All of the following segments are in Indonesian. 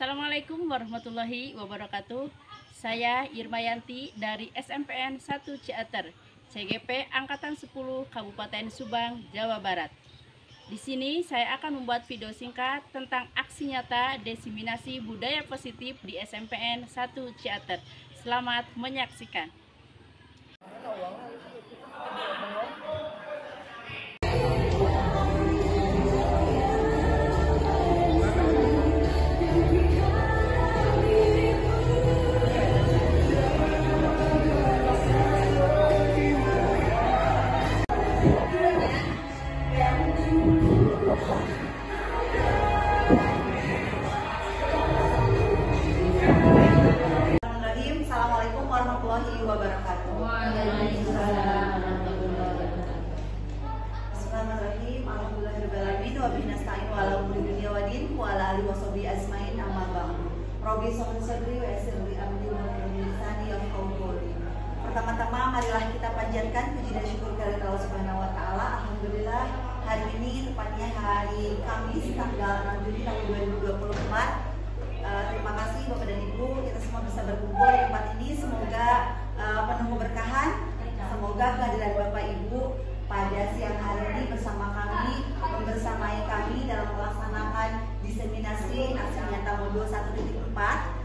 Assalamualaikum warahmatullahi wabarakatuh. Saya Irmayanti dari SMPN 1 Ciater, CGP Angkatan 10 Kabupaten Subang, Jawa Barat. Di sini saya akan membuat video singkat tentang aksi nyata diseminasi budaya positif di SMPN 1 Ciater. Selamat menyaksikan. Assalamualaikum warahmatullahi wabarakatuh. Bismillahirrahmanirrahim. Alhamdulillahirobbilalamin wa bihi nasta'in wa ala umuri dunya wa din wa ala alihi washabihi ajmain amma ba'du. Rabbi sholli sadri wa yassir li amri wa hlul lisani yafqahu qawli. Pertama-tama marilah kita panjatkan puji dan syukur kepada Allah Subhanahu wa taala. Alhamdulillah hari ini tepatnya hari Kamis tanggal 6 Juli tahun 2024. Terima kasih Bapak dan Ibu, kita semua bisa berkumpul di tempat ini. Semoga penuh keberkahan. Semoga kehadiran Bapak Ibu pada siang hari ini bersama kami, membersamai kami dalam melaksanakan diseminasi aksi nyata modul 1.4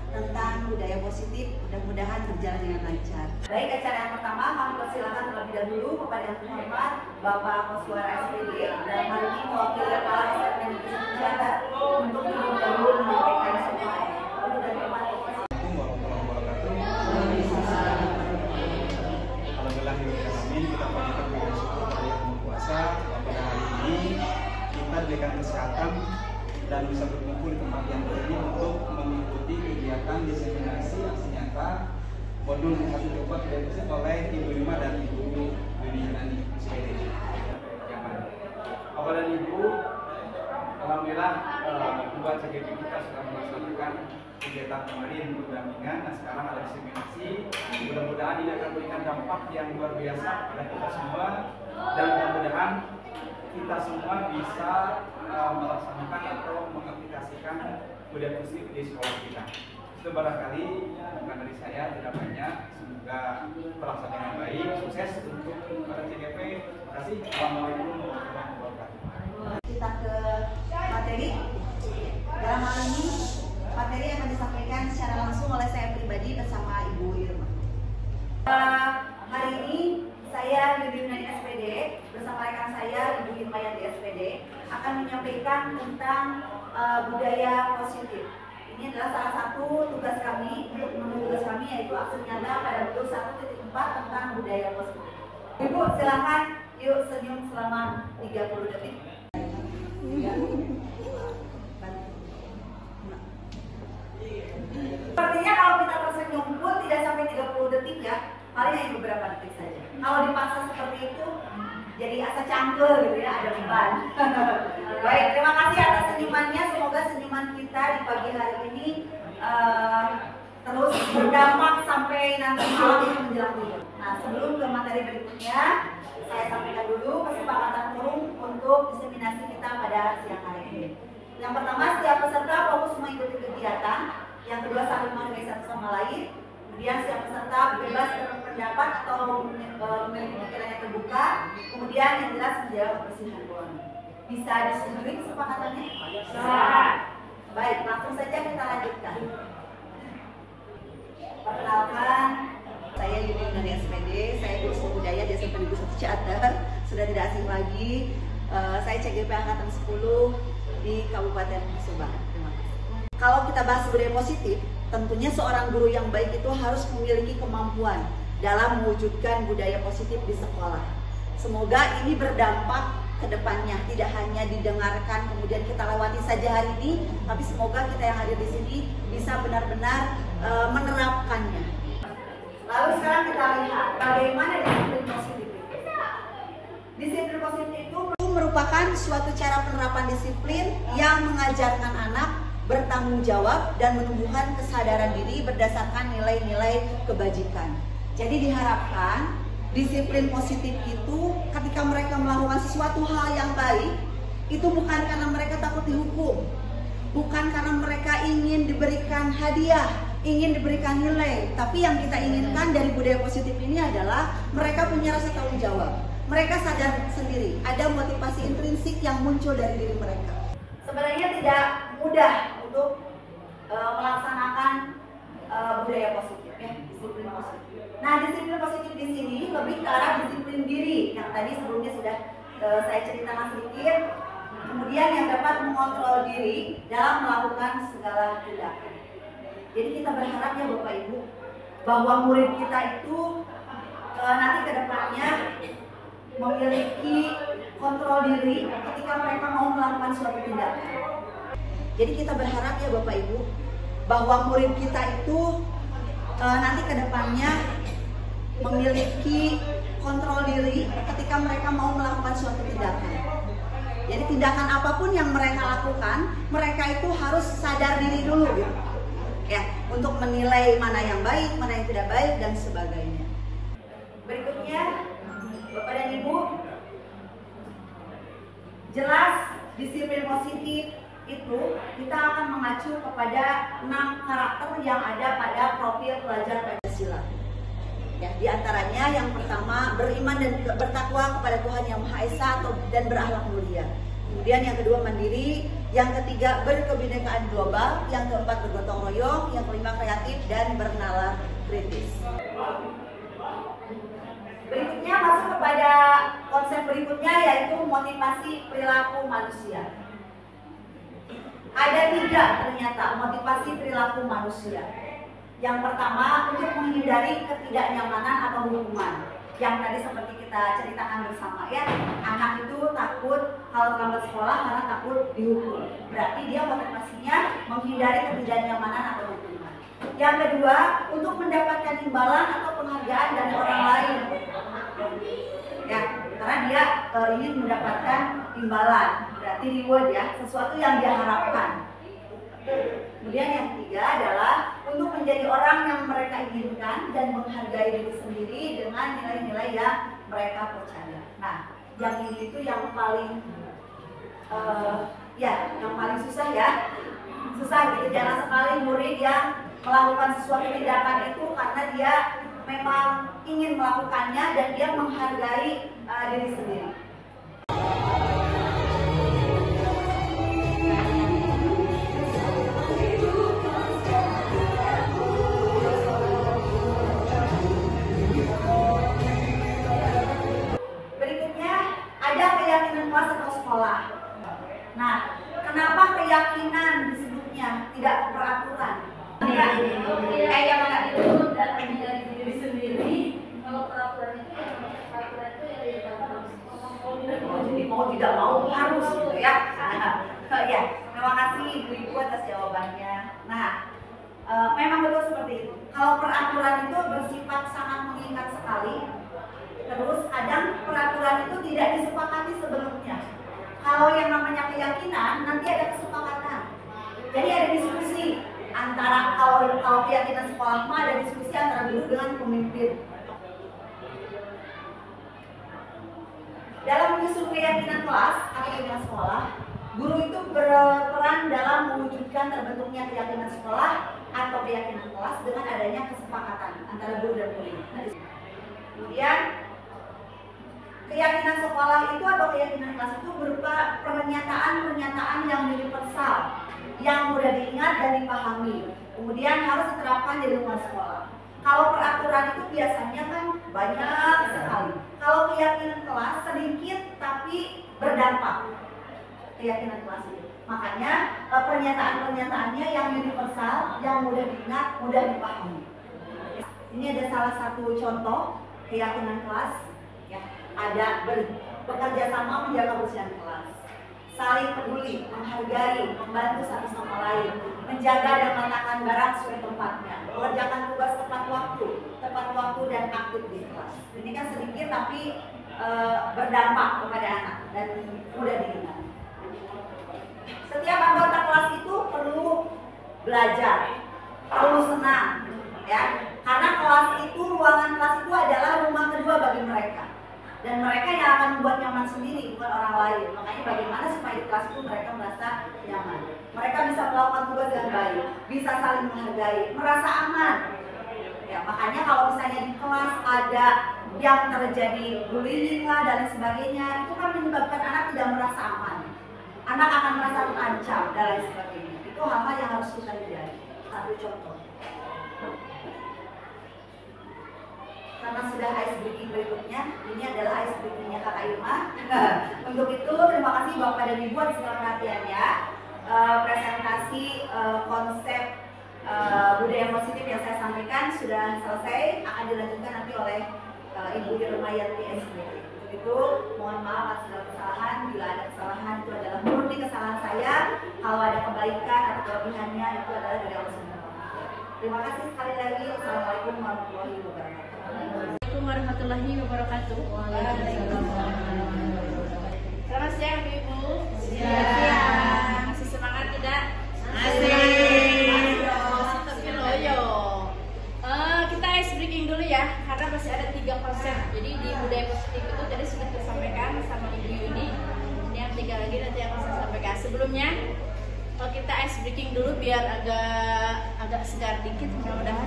tentang budaya positif. Mudah-mudahan berjalan dengan lancar. Baik, acara yang pertama kami persilakan terlebih dahulu kepada yang terhormat Bapak Koswara SPD dan hari ini mewakili Kepala SMPN Ciater untuk terlebih dahulu menyampaikan semua. Kita panjatkan puji syukur kepada Yang Maha Kuasa bahwa pada hari ini kita diberikan kesehatan dan bisa berkumpul di tempat yang ini untuk mengikuti kegiatan diseminasi aksi nyata modul 1.4 diadopsi oleh Ibu Irma dan Ibu Yuni Yunani SPD. Bapak dan Ibu, alhamdulillah dua CGP kita sudah melaksanakan kegiatan kemarin pendampingan. Nah, sekarang ada diseminasi. Mudah-mudahan ini akan memberikan dampak yang luar biasa pada kita semua, dan mudah-mudahan kita semua bisa melaksanakan atau mengaplikasikan budaya positif di sekolah kita. Itu barangkali bukan dari saya, tidak banyak. Semoga terlaksana dengan baik, sukses untuk para CGP. Terima kasih. Assalamualaikum warahmatullahi wabarakatuh. Kita ke materi. Dalam hal ini materi akan disampaikan secara langsung oleh saya pribadi bersama Ibu Irma. Hari ini saya Ibu Yunani SPD bersama rekan saya Ibu Irmayanti SPD akan menyampaikan tentang budaya positif. Ini adalah salah satu tugas kami untuk memenuhi tugas kami, yaitu aksi nyata pada modul 1.4 tentang budaya positif. Ibu silakan yuk senyum selama 30 detik. Sepertinya kalau kita tersenyum pun tidak sampai 30 detik ya, paling hanya beberapa detik saja. Kalau dipaksa seperti itu, jadi asa cangkel gitu ya, ada beban. Baik, terima kasih atas senyumannya. Semoga senyuman kita di pagi hari ini terus berdampak sampai nanti malam menjelang tidur. Nah, sebelum ke materi berikutnya, saya sampaikan dulu kesepakatan forum untuk diseminasi kita pada siang hari ini. Yang pertama, setiap peserta fokus mengikuti kegiatan. Yang kedua, saling menghargai satu sama lain. Kemudian setiap peserta bebas berpendapat atau memiliki pikiran yang terbuka. Kemudian yang jelas menjaga kebersihan ruangan. Bisa disetujui kesepakatannya? Bisa. Baik, langsung saja kita lanjutkan. Perkenalkan, saya Yuni dari SPD. Saya guru seni budaya di SMP Negeri 1 Ciater. Sudah tidak asing lagi. Saya CGP Angkatan 10 di Kabupaten Subang. Terima kasih. Kalau kita bahas budaya positif, tentunya seorang guru yang baik itu harus memiliki kemampuan dalam mewujudkan budaya positif di sekolah. Semoga ini berdampak ke depannya, tidak hanya didengarkan kemudian kita lewati saja hari ini, tapi semoga kita yang hadir di sini bisa benar-benar menerapkannya. Lalu sekarang kita lihat bagaimana disiplin positif itu. Disiplin positif itu merupakan suatu cara penerapan disiplin yang mengajarkan anak bertanggung jawab dan menumbuhkan kesadaran diri berdasarkan nilai-nilai kebajikan. Jadi diharapkan disiplin positif itu ketika mereka melakukan sesuatu hal yang baik, itu bukan karena mereka takut dihukum, bukan karena mereka ingin diberikan hadiah, ingin diberikan nilai, tapi yang kita inginkan dari budaya positif ini adalah mereka punya rasa tanggung jawab. Mereka sadar sendiri, ada motivasi intrinsik yang muncul dari diri mereka. Sebenarnya tidak mudah untuk melaksanakan budaya positif, ya, disiplin positif. Nah, disiplin positif di sini lebih ke arah disiplin diri yang tadi sebelumnya sudah saya ceritakan sedikit. Kemudian yang dapat mengontrol diri dalam melakukan segala tindakan. Jadi kita berharap ya Bapak Ibu bahwa murid kita itu nanti ke depannya memiliki kontrol diri ketika mereka mau melakukan suatu tindakan. Jadi kita berharap ya Bapak Ibu bahwa murid kita itu nanti ke depannya memiliki kontrol diri ketika mereka mau melakukan suatu tindakan. Jadi tindakan apapun yang mereka lakukan, mereka itu harus sadar diri dulu gitu. Ya, untuk menilai mana yang baik, mana yang tidak baik dan sebagainya. Berikutnya, Bapak dan Ibu, jelas disiplin positif itu kita akan mengacu kepada 6 karakter yang ada pada profil pelajar Pancasila. Ya, di antaranya yang pertama beriman dan bertakwa kepada Tuhan Yang Maha Esa dan berakhlak mulia. Kemudian yang kedua mandiri, yang ketiga berkebinekaan global, yang keempat bergotong royong, yang kelima kreatif dan bernalar kritis. Berikutnya masuk kepada konsep berikutnya yaitu motivasi perilaku manusia. Ada 3 ternyata motivasi perilaku manusia. Yang pertama untuk menghindari ketidaknyamanan atau hukuman. Yang tadi seperti kita ceritakan bersama ya, anak itu takut kalau terlambat sekolah karena takut dihukum. Berarti dia motivasinya menghindari ketidaknyamanan atau hukuman. Yang kedua untuk mendapatkan imbalan atau penghargaan dari orang lain. Ya, karena dia ingin mendapatkan imbalan, berarti reward ya, sesuatu yang dia harapkan. Kemudian yang ketiga adalah untuk menjadi orang yang mereka inginkan dan menghargai diri sendiri dengan nilai-nilai yang mereka percaya. Nah, yang ini itu yang paling yang paling susah ya. Susah gitu, jarang sekali murid yang melakukan sesuatu tindakan itu karena dia memang ingin melakukannya dan dia menghargai diri sendiri. Berikutnya ada keyakinan kelas atau sekolah. Nah, kenapa keyakinan disebutnya tidak peraturan? Yang mana itu datang dari diri sendiri. Kalau peraturan itu jadi mau tidak mau harus gitu ya. Ya, terima kasih Ibu atas jawabannya. Nah, memang betul seperti itu. Kalau peraturan itu bersifat sangat mengikat sekali. Terus kadang peraturan itu tidak disepakati sebelumnya. Kalau yang namanya keyakinan nanti ada kesepakatan. Jadi ada diskusi antara kalau keyakinan sekolah mah ada diskusi antara guru dengan pemimpin. Dalam menyusun keyakinan kelas atau keyakinan sekolah, guru itu berperan dalam mewujudkan terbentuknya keyakinan sekolah atau keyakinan kelas dengan adanya kesepakatan antara guru dan murid. Kemudian keyakinan sekolah itu atau keyakinan kelas itu berupa pernyataan-pernyataan yang universal, yang mudah diingat dan dipahami. Kemudian harus diterapkan di lingkungan sekolah. Kalau peraturan itu biasanya kan banyak sekali. Kalau keyakinan kelas sedikit tapi berdampak. Keyakinan kelas itu. Makanya pernyataan-pernyataannya yang universal, yang mudah diingat, mudah dipahami. Ini ada salah satu contoh keyakinan kelas. Ya, ada bekerja sama menjaga kebersihan kelas, saling peduli, menghargai, membantu satu sama lain, menjaga dan meletakkan barang sesuai tempatnya, mengerjakan tugas tepat waktu dan aktif di kelas. Ini kan sedikit tapi berdampak kepada anak dan mudah diingat. Setiap anggota kelas itu perlu belajar, perlu senang, ya, karena kelas itu, ruangan kelas itu adalah rumah kedua bagi mereka. Dan mereka yang akan membuat nyaman sendiri, bukan orang lain. Makanya bagaimana supaya di kelas itu mereka merasa nyaman. Mereka bisa melakukan tugas dengan baik, bisa saling menghargai, merasa aman. Ya, makanya kalau misalnya di kelas ada yang terjadi bullying lah dan lain sebagainya, itu kan menyebabkan anak tidak merasa aman. Anak akan merasa terancam dan lain sebagainya. Itu hal-hal yang harus kita hindari. Satu contoh. Karena sudah ice breaking berikutnya, ini adalah ice breakingnya Kakak Irma. Untuk itu, terima kasih Bapak dan Ibu atas perhatiannya. Presentasi konsep budaya positif yang saya sampaikan sudah selesai, akan dilanjutkan nanti oleh Ibu Irmayanti SBY. Untuk itu, mohon maaf atas segala kesalahan. Bila ada kesalahan, itu adalah murni kesalahan saya. Kalau ada kebaikan atau kelebihannya, itu adalah dari Allah SWT. Terima kasih sekali lagi. Wassalamualaikum warahmatullahi wabarakatuh. Assalamualaikum warahmatullahi wabarakatuh. Selamat siang Ibu. Siang. Masih semangat tidak? Masih tapi loyo. Kita ice breaking dulu ya, karena masih ada 3 konsep. Jadi di budaya positif itu tadi sudah disampaikan sama Ibu Yuni. Ini yang 3 lagi nanti yang saya sampaikan. Sebelumnya kita ice breaking dulu biar agak segar dikit mudah-mudahan.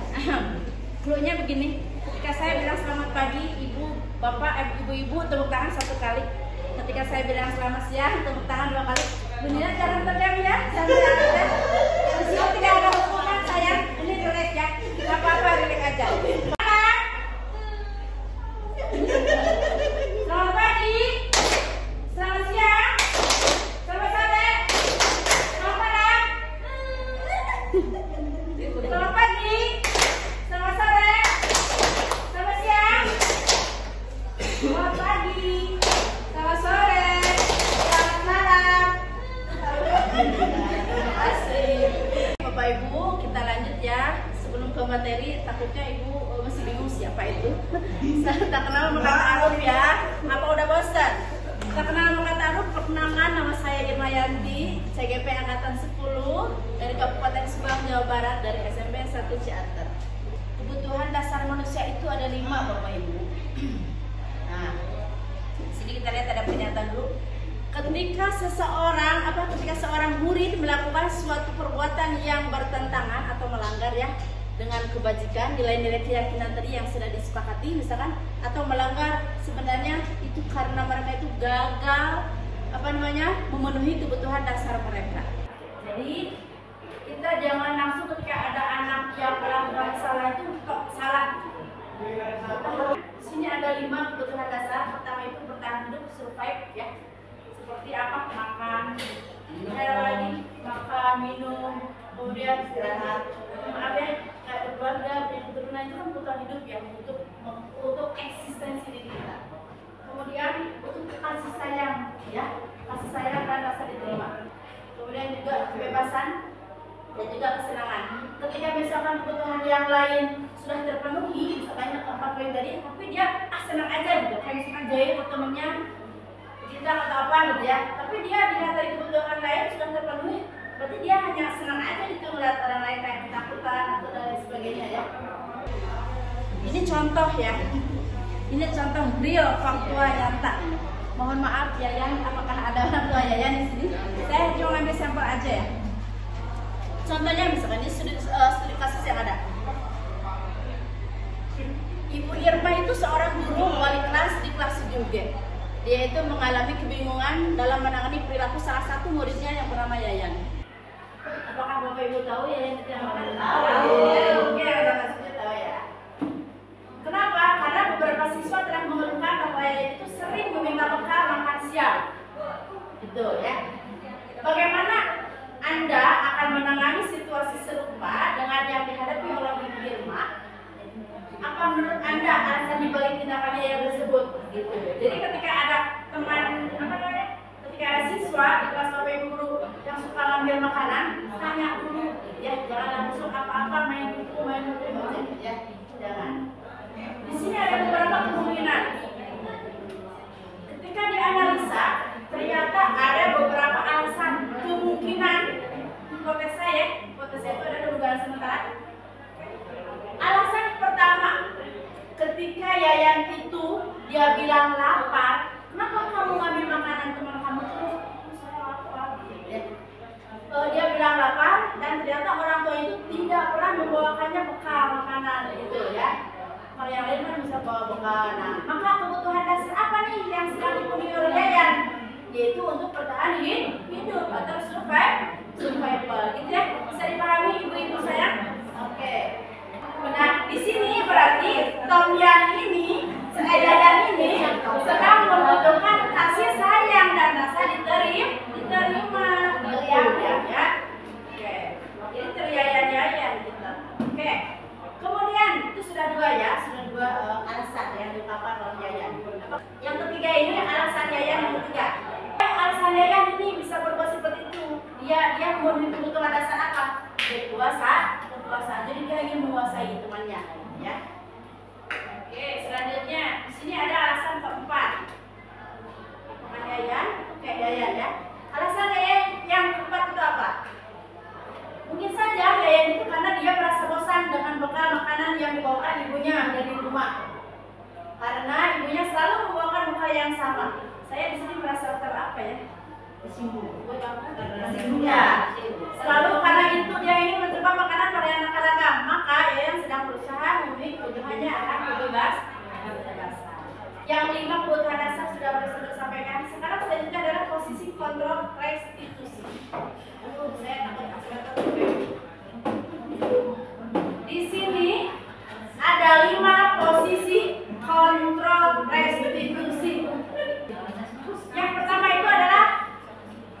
Cluenya begini, ketika saya bilang selamat pagi, ibu, bapak, ibu-ibu tepuk tangan 1 kali. Ketika saya bilang selamat siang, tepuk tangan 2 kali. Bunyinya jangan tegang ya, jangan tegang ya. Di sini tidak ada hukuman sayang, ini relax ya, nggak apa-apa, relax aja. Selamat pagi, selamat siang, selamat sore, selamat malam. Selamat pagi. Selamat sore, selamat siang, selamat pagi, selamat sore, selamat malam. Asik. Bapak Ibu, kita lanjut ya. Sebelum ke materi, takutnya Ibu masih bingung siapa itu. Tak kenal maka ta'aruf ya. Apa udah bosan? Tak kenal maka ta'aruf, perkenalkan, nama saya Irmayanti, CGP Angkatan 10 dari Kabupaten Subang, Jawa Barat, dari SMP 1 Ciater. Kebutuhan dasar manusia itu ada 5 Bapak Ibu. Nah, sini kita lihat ada pernyataan dulu. Ketika seorang murid melakukan suatu perbuatan yang bertentangan atau melanggar ya dengan kebajikan, nilai-nilai keyakinan tadi yang sudah disepakati misalkan, atau melanggar sebenarnya itu karena mereka itu gagal memenuhi kebutuhan dasar mereka. Jadi kita jangan langsung ketika ada anak yang melakukan salah itu kok salah. Di sini ada 5 kebutuhan dasar. Pertama itu bertahan hidup, survive ya. Seperti apa? Makan, ada lagi makan, minum, kemudian istirahat. Maaf ya, kayak berkeluarga, punya keturunan itu kan kebutuhan hidup ya, untuk eksistensi diri kita. Kemudian untuk kasih sayang ya, kasih sayang dan rasa diterima. Kemudian juga kebebasan dan juga kesenangan. Ketika misalkan kebutuhan yang lain sudah terpenuhi, misalnya 4 poin tadi, tapi dia senang aja gitu, kayak misalkan jahit ke temennya, cinta atau apa gitu ya, tapi dia dilihat dari kebutuhan lain sudah terpenuhi, berarti dia hanya senang aja gitu melihat orang lain kayak ketakutan atau dan lain sebagainya ya. Ini contoh ya, ini contoh real faktual nyata. Mohon maaf Yayan, apakah ada orang tua Yayan di sini? Saya cuma ngambil sampel aja ya. Contohnya misalkan ini studi kasus yang ada. Ibu Irma itu seorang guru wali kelas di kelas 7G. Dia itu mengalami kebingungan dalam menangani perilaku salah satu muridnya yang bernama Yayan. Apakah Bapak Ibu tahu Yayan itu yang mana? Tahu. Oke, ada kasusnya tahu ya. Kenapa? Karena beberapa siswa telah mengeluhkan bahwa Yayan itu sering meminta bekal makan siang. Gitu ya. Bagaimana Anda akan menangani situasi serupa dengan yang dihadapi oleh Ibu Irma? Apa menurut Anda alasan dibalik tindakan Yayan tersebut? Gitu. Jadi ketika ada teman, ketika ada siswa di kelas Bapak Ibu guru yang suka ngambil makanan, tanya dulu, ya jangan langsung apa-apa main buku ya, jangan. Di sini ada beberapa kemungkinan. Ketika dianalisa, ternyata ada beberapa alasan kemungkinan. Hipotesa itu ada dugaan sementara. Alasan pertama, ketika Yayan itu dia bilang lapar, kenapa kamu ngambil makanan teman kamu terus? Saya lapar. Ya. Dia bilang lapar, dan ternyata orang tua itu tidak pernah membawakannya bekal makanan gitu ya. Kalau yang lain kan bisa bawa bekal. Nah, maka kebutuhan dasar apa nih yang sedang dipenuhi oleh Yayan? Yaitu untuk bertahan hidup atau survival gitu ya. Bisa dipahami ibu-ibu sayang? Oke. Nah, di sini berarti Tom Yan ini, Yayan ini sedang membutuhkan kasih sayang dan rasa diterima ya. Oke. Jadi teriayan gitu. Oke. Kemudian itu sudah dua alasan yang diungkapkan oleh Yayan. Yang ketiga ini alasan Yayan yang ketiga. Alasan Yayan ini bisa berbuat seperti itu. Dia memenuhi kebutuhan dasar apa? Kekuasaan. Jadi dia ingin menguasai temannya, ya. Oke, selanjutnya di sini ada alasan keempat. Yayan ya. Alasan Yayan yang keempat itu apa? Mungkin saja Yayan itu karena dia merasa bosan dengan bekal makanan yang dibawakan ibunya dari rumah. Karena ibunya selalu membawakan bekal yang sama. Saya di sini merasa apa ya? Tersinggung. Ya. Selalu karena itu dia ingin mencoba makanan varian ragam. Maka Yayan sedang berusaha memenuhi kebutuhannya akan kebebasan. Yang 5 kebutuhan dasar sudah berhasil disampaikan. Sekarang selanjutnya adalah posisi kontrol restitusi. Saya takut di sini ada 5 posisi kontrol restitusi. Yang pertama itu adalah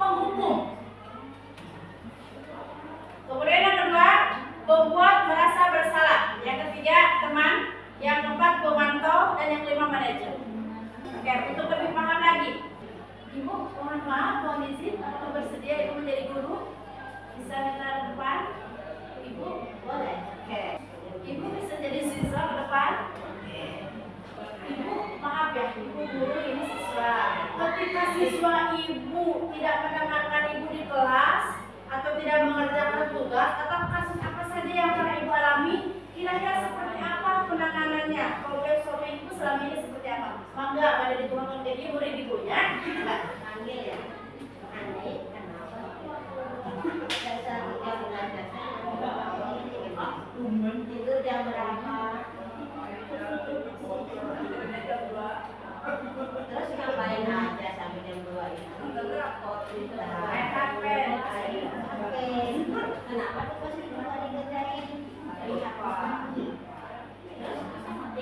penghukum. Kemudian yang kedua, pembuat merasa bersalah. Yang ketiga, teman. Yang keempat, pemantau. Dan yang kelima, manajer. Oke, untuk lebih paham lagi, Ibu, mohon maaf, mohon izin, apakah bersedia Ibu menjadi guru? Bisa minta ke depan? Ibu, boleh. Oke. Ibu bisa jadi siswa ke depan? Ibu, maaf ya, Ibu guru ini siswa. Ketika siswa Ibu tidak mendengarkan Ibu di kelas atau tidak mengerjakan tugas atau kasus apa saja yang pernah Ibu alami, kira-kira seperti apa penanganannya? Problem solving Ibu selama ini seperti apa? Mangga pada dituangkan jadi murid Ibunya. Panggil ya. Ani, kenapa? Dasar 3 bulan dasar. Tidur jam berapa? Terus ngapain aja sampai jam 2 itu? Main HP. Kenapa tuh posisi nggak dikerjain? Apa?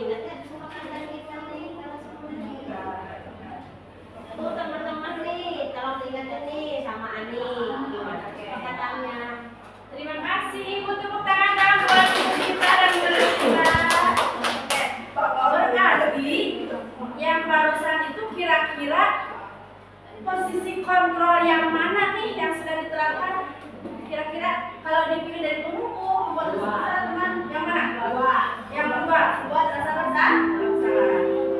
Ingatnya cuma makan kita nih kalau semuanya. Tuh teman-teman nih, tolong diingatin nih sama Ani. Gimana kata-katanya? Terima kasih Ibu, tepuk tangan dong buat Ibu kita dan guru kita. Berarti yang barusan itu kira-kira posisi kontrol yang mana nih yang sudah diterapkan? Kira-kira kalau dipilih dari penghukum, buat teman yang mana? Yang kedua, buat rasa bersalah.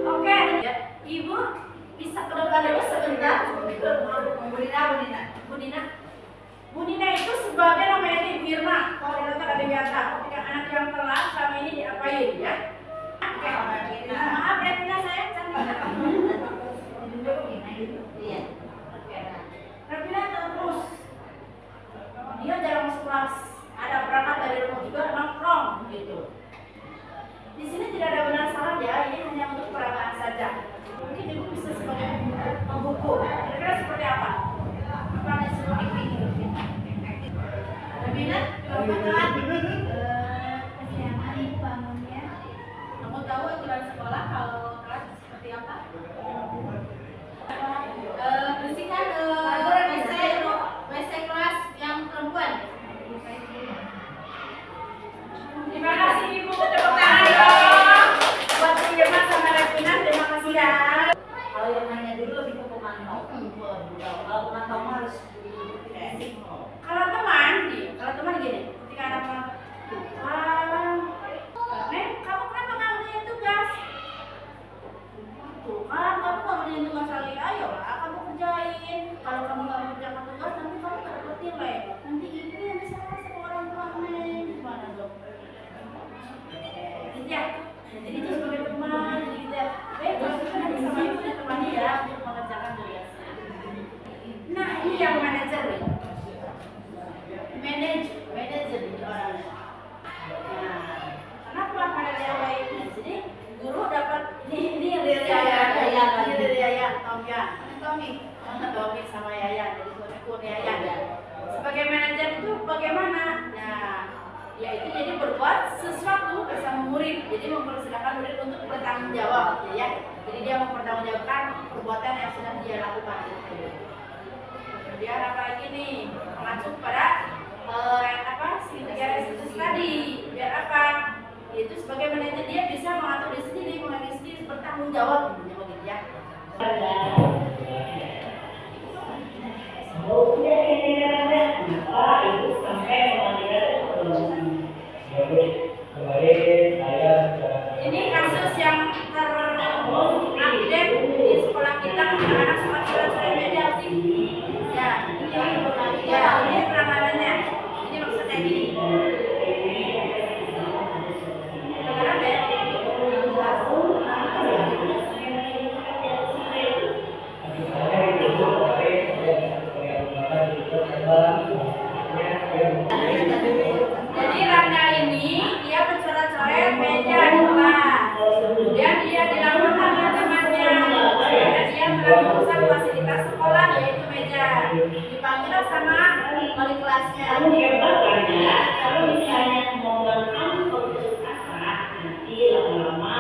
Oke, Ibu bisa ke depan dulu sebentar. Bu Nina itu sebagai namanya Ibu Irma, koordinator Adiwiyata. Ketika anak yang telat selama ini diapain ya? Oke, maaf Revina saya cantik. Iya. Revina terus, dia jarang masuk kelas. Ada perangkat dari rumah juga nongkrong gitu. Di sini tidak ada benar salah ya, ini hanya untuk peragaan saja. Mungkin Ibu bisa sebagai penghukum. Kira-kira seperti apa? Apa yang disuruh Revina, kebetulan kesiangan bangunnya. Kamu tahu aturan sekolah kalau kelas seperti apa? Bersihkan WC kelas yang perempuan. Terima kasih Ibu, tepuk tangan dong buat Bu Irma sama Revina, terima kasih ya. Kalau yang nanya dulu lebih ke pemantau. Kalau pemantau harus kalau teman gini, ketika anak Neng, kamu kan nggak ngerjain tugas. Tuh kan, kamu nggak ngerjain tugas lagi, ayolah kamu kerjain. Kalau kamu nggak mengerjakan tugas, nanti kamu nggak dapat nilai. Nanti ibu yang disalah sama orang tua Neng, gimana dong? Gitu ya. Jadi itu sebagai teman, gitu ya. Baik, kalau kita nanti sama ibu dan temani ya untuk mengerjakan tugas. Nah, ini yang manajer nih. mengajar itu bagaimana? Nah, yaitu jadi berbuat sesuatu bersama murid. Jadi mempersilahkan murid untuk bertanggung jawab, ya. Jadi dia mempertanggungjawabkan perbuatan yang sudah dia lakukan itu. Kemudian apa lagi nih? Mengacu pada segitiga resistance tadi. Biar apa? Itu sebagai manajer dia bisa mengatur diri sendiri, mengatur sendiri, bertanggung jawab, begitu ya. Ini kasus yang terupdate di sekolah kita, anak-anak suka curhat-curhat media aktif. Ya, ini penanganannya. Ini maksudnya gini. Jadi Rangga ini dia mencoret-coret meja di kelas. Kemudian dia dilaporkan oleh temannya karena dia merusak fasilitas sekolah yaitu meja. Dipanggil sama wali kelasnya. Kalau misalnya mau melakukan fokus asa, nanti lama-lama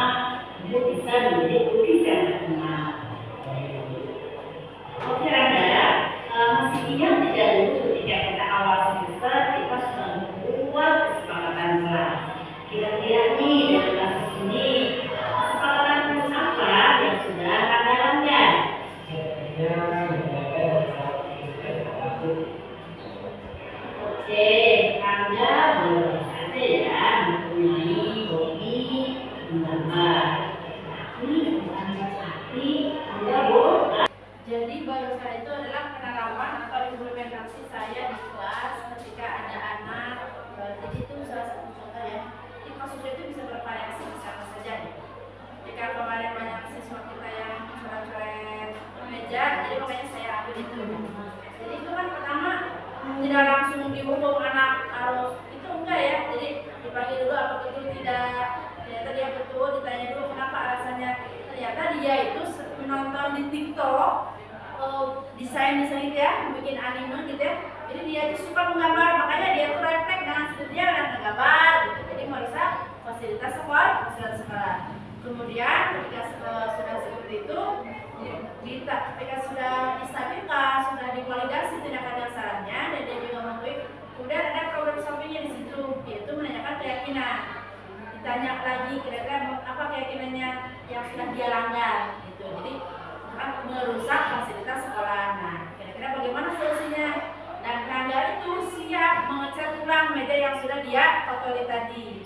ibu bisa menjadi lukis yang terkenal. Oke Rangga, masih ingat tidak dulu ketika kita awal semester kita sudah membuat kesepakatan kelas. Kira-kira nih dari kasus ini kesepakatan kelas apa yang sudah Rangga langgar? Oke, Rangga boleh saja ya mempunyai hobi menggambar. Tapi bukan berarti Rangga boleh. Jadi barusan itu adalah penerapan atau implementasi saya di kelas ketika ada anak. Jadi itu salah satu contoh ya. Jadi kasusnya itu bisa bervariasi, bisa apa saja. Jika kemarin banyak siswa kita yang coret-coret meja, jadi makanya saya ambil itu. Jadi itu kan pertama tidak langsung dihukum anak harus itu enggak ya. Jadi dipanggil dulu apa betul tidak. Ternyata dia betul, ditanya dulu kenapa alasannya. Ternyata dia itu menonton di TikTok desain gitu ya, bikin anime gitu ya. Jadi dia itu suka menggambar, makanya dia tuh refleks dengan sendirinya dan menggambar gitu. Jadi merusak fasilitas sekolah. Kemudian ketika sudah seperti itu, ketika sudah distabilkan, sudah divalidasi tindakan dasarnya dan dia juga mengakui, kemudian ada problem sampingnya di situ, yaitu menanyakan keyakinan. Ditanya lagi kira-kira apa keyakinannya yang sudah dia langgar gitu. Jadi merusak fasilitas sekolah. Nah, kira-kira bagaimana solusinya? Dan Rangga itu siap mengecat ulang meja yang sudah dia kotori tadi.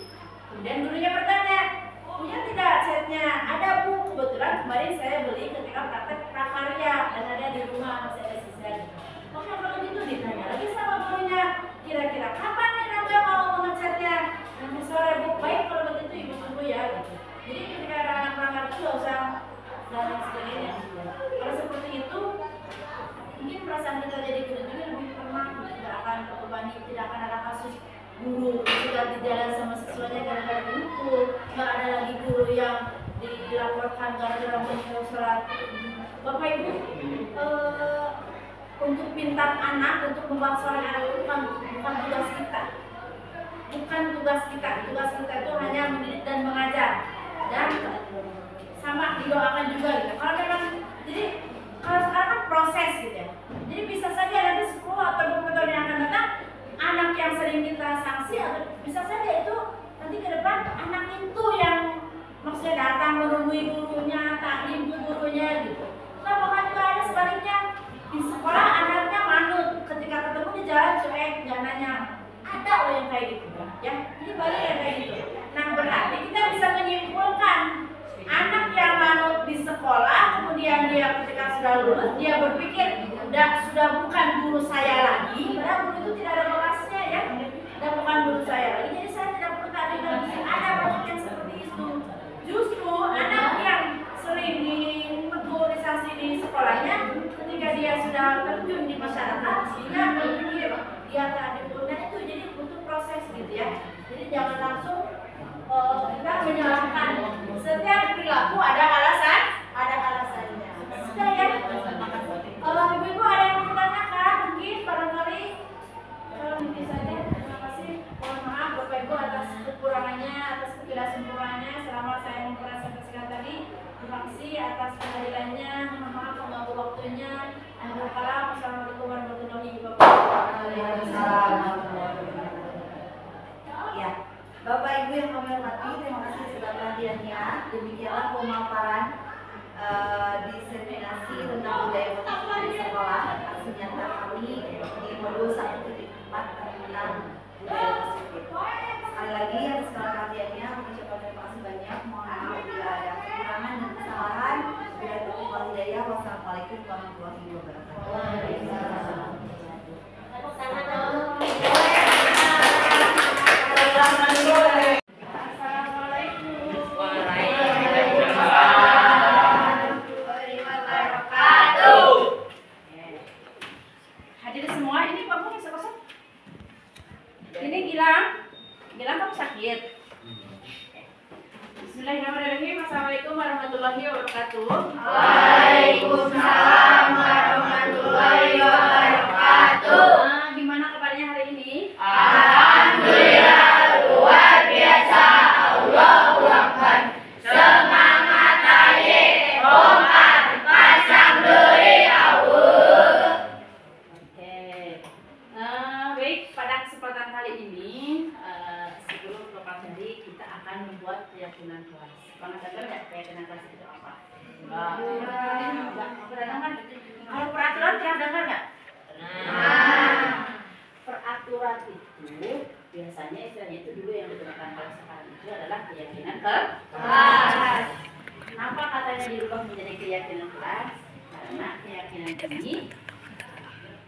Kemudian gurunya bertanya, punya tidak catnya? Ada Bu, kebetulan kemarin saya beli ketika praktek prakarya dan ada di rumah masih ada sisa. Oke, kalau gitu ditanya lagi sama gurunya, kira-kira kapan nih Rangga mau mengecatnya? Nanti sore Bu, baik kalau begitu Ibu tunggu ya. Gitu. Jadi ketika ada anak pelanggar itu nggak usah dan sebagainya. Kalau seperti itu, mungkin perasaan kita jadi guru juga lebih tenang, tidak akan terbebani, tidak akan ada kasus guru sudah di jalan sama siswanya gara-gara dihukum, nggak ada lagi guru yang dilaporkan gara-gara menyuruh surat. Bapak Ibu, untuk pintar anak, untuk membuat suara anak itu bukan tugas kita. Bukan tugas kita. Tugas kita itu hanya mendidik dan mengajar. Dan sama didoakan juga gitu. Kalau memang jadi kalau sekarang kan proses gitu ya. Jadi bisa saja nanti 10 atau 20 tahun yang akan datang anak yang sering kita sanksi atau bisa saja itu nanti ke depan anak itu yang maksudnya datang menemui gurunya, taklim ke gurunya gitu. Nah bahkan juga ada sebaliknya di sekolah anaknya manut ketika ketemu di jalan cuek nggak nanya, ada loh yang kayak gitu ya. Jadi banyak yang kayak gitu. Nah berarti kita bisa menyimpulkan anak yang manut di sekolah, kemudian dia ketika sudah lulus, dia berpikir sudah bukan guru saya lagi, padahal guru itu tidak ada bekasnya ya, dan bukan guru saya lagi, jadi saya tidak perlu tadi lagi. Ada banyak yang seperti itu. Justru anak yang sering dimobilisasi di sekolahnya, ketika dia sudah terjun di masyarakat, dia berpikir dia tak diuruskan itu, jadi butuh proses gitu ya. Jadi jangan langsung kita menyalahkan. Setiap perilaku ada alasannya. Sudah ya. Ibu-ibu ada yang mau ditanyakan? Mungkin barangkali mungkin saja. Terima kasih. Mohon maaf Bapak Ibu atas kekurangannya, atas ketidaksempurnaannya selama saya mempresentasikan tadi. Terima kasih atas kehadirannya. Mohon maaf mengganggu waktunya. Assalamualaikum warahmatullahi wabarakatuh. Ya, Bapak Ibu yang kami hormati, terima kasih sudah perhatiannya. Demikianlah pemaparan diseminasi tentang budaya motivasi di sekolah aksi nyata kami di modul 1.4 tentang budaya positif. Sekali lagi atas perhatiannya, kami ucapkan terima kasih banyak. Mohon maaf bila ada kekurangan dan kesalahan. Bila taufiq wal hidayah. Wassalamualaikum warahmatullahi wabarakatuh. Hadirin semua, ini Bapak bisa kosong? Ini Gilang kamu sakit? Bismillahirrahmanirrahim. Assalamualaikum warahmatullahi wabarakatuh. Waalaikumsalam warahmatullahi wabarakatuh. Gimana kabarnya hari ini? Alhamdulillah luar biasa. Allahu Akbar. Semangat aye, kompak, pasang duri awur. Oke. Baik, pada kesempatan kali ini sebelum ke materi kita akan membuat keyakinan kelas. Pernah dengar nggak keyakinan kelas itu apa? Enggak. Pernah dengar? Kalau peraturan pernah dengar nggak? Peraturan itu biasanya istilahnya itu dulu yang digunakan pada sekarang itu adalah keyakinan kelas. Kenapa katanya dirubah menjadi keyakinan kelas? Karena keyakinan ini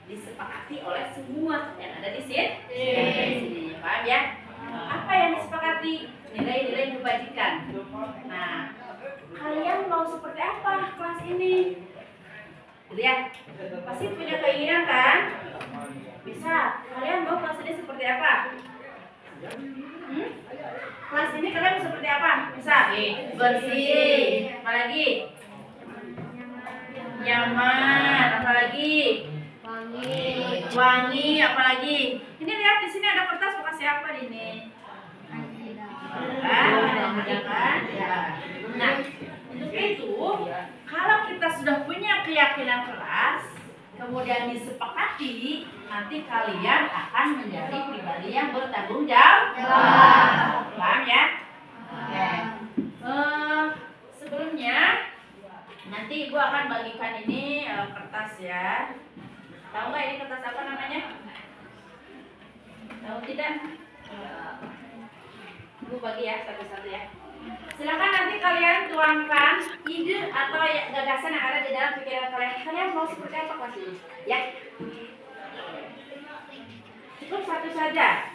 disepakati oleh semua yang ada di sini. Paham ya? Apa yang disepakati? Nilai-nilai kebajikan. Nah, kalian mau seperti apa kelas ini? Lihat, pasti punya keinginan kan? Bisa. Kalian mau kelas ini seperti apa? Kelas ini kalian mau seperti apa? Bisa. Bersih. Apalagi? Nyaman. Apalagi? Wangi. Apalagi? Ini lihat di sini ada kertas bekas siapa ini? Kan? Ya. Nah, untuk itu, kalau kita sudah punya keyakinan kelas, kemudian disepakati, nanti kalian akan menjadi pribadi yang bertanggung jawab. Paham ya? Oke. Sebelumnya, nanti Ibu akan bagikan ini kertas ya. Tahu nggak ini kertas apa namanya? Tahu tidak? Ibu bagi ya satu-satu ya. Silakan nanti kalian tuangkan ide atau gagasan yang ada di dalam pikiran kalian. Kalian mau seperti apa kelas ini? Ya. Cukup satu saja.